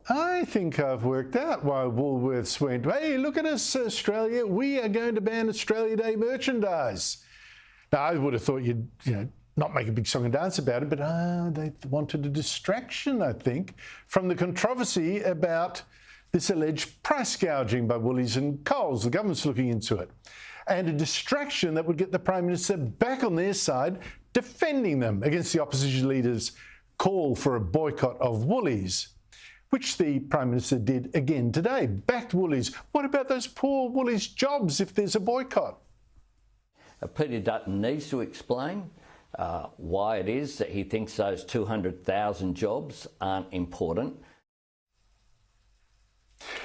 I think I've worked out why Woolworths went, hey, look at us, Australia, we are going to ban Australia Day merchandise. Now, I would have thought you'd, not make a big song and dance about it, but they wanted a distraction, I think, from the controversy about this alleged price gouging by Woolies and Coles. The government's looking into it. And a distraction that would get the Prime Minister back on their side, defending them against the opposition leaders' call for a boycott of Woolies, which the Prime Minister did again today. Backed Woolies. What about those poor Woolies jobs if there's a boycott? Peter Dutton needs to explain why it is that he thinks those 200,000 jobs aren't important.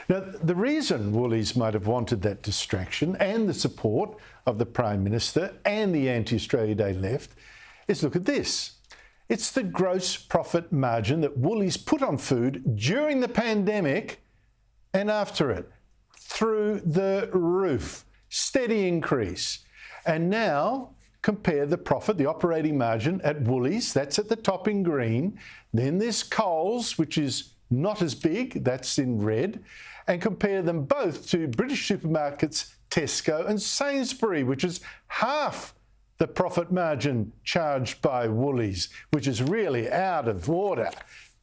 Now, the reason Woolies might have wanted that distraction and the support of the Prime Minister and the anti-Australia Day left is, look at this. It's the gross profit margin that Woolies put on food during the pandemic and after it, through the roof. Steady increase. And now compare the profit, the operating margin at Woolies, that's at the top in green. Then there's Coles, which is not as big, that's in red. And compare them both to British supermarkets, Tesco and Sainsbury, which is half the profit margin charged by Woolies, which is really out of order.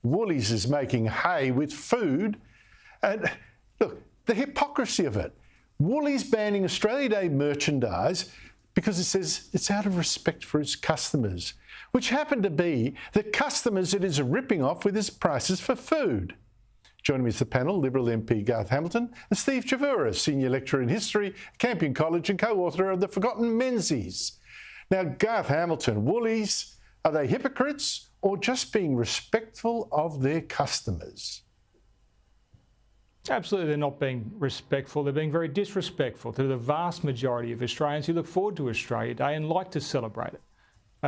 Woolies is making hay with food. And look, the hypocrisy of it. Woolies banning Australia Day merchandise because it says it's out of respect for its customers, which happen to be the customers it is ripping off with its prices for food. Joining me is the panel, Liberal MP Garth Hamilton and Steve Chavura, Senior Lecturer in History at Campion College and co-author of The Forgotten Menzies. Now, Garth Hamilton, Woolies, are they hypocrites or just being respectful of their customers? Absolutely, they're not being respectful. They're being very disrespectful to the vast majority of Australians who look forward to Australia Day and like to celebrate it.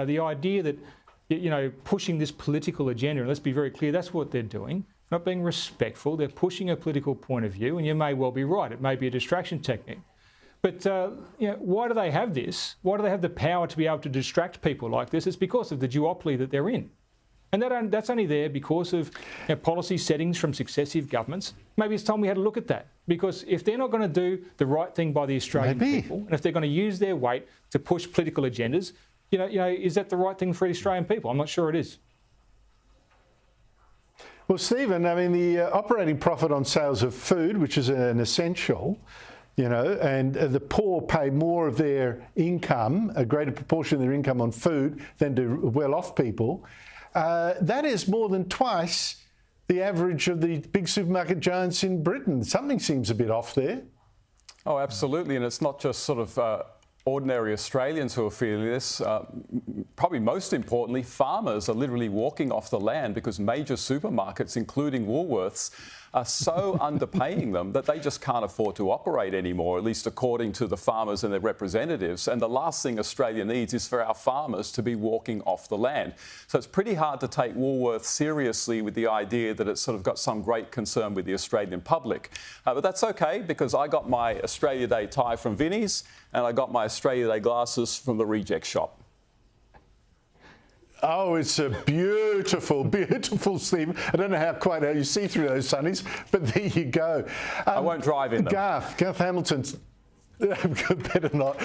The idea that, pushing this political agenda, and let's be very clear, that's what they're doing, not being respectful. They're pushing a political point of view, and you may well be right. It may be a distraction technique. But, why do they have this? Why do they have the power to be able to distract people like this? It's because of the duopoly that they're in. And that's only there because of policy settings from successive governments. Maybe it's time we had a look at that. Because if they're not going to do the right thing by the Australian people, and if they're going to use their weight to push political agendas, is that the right thing for the Australian people? I'm not sure it is. Well, Stephen, the operating profit on sales of food, which is an essential, and the poor pay more of their income, a greater proportion of their income on food than do well-off people. That is more than twice the average of the big supermarket giants in Britain. Something seems a bit off there. Oh, absolutely. And it's not just sort of ordinary Australians who are feeling this. Probably most importantly, farmers are literally walking off the land because major supermarkets, including Woolworths, are so underpaying them that they just can't afford to operate anymore, at least according to the farmers and their representatives. And the last thing Australia needs is for our farmers to be walking off the land. So it's pretty hard to take Woolworths seriously with the idea that it's sort of got some great concern with the Australian public. But that's okay, because I got my Australia Day tie from Vinnie's and I got my Australia Day glasses from the reject shop. Oh, it's a beautiful, beautiful, Steve. I don't know quite how you see through those sunnies, but there you go. I won't drive in them. Garth Hamilton, better not.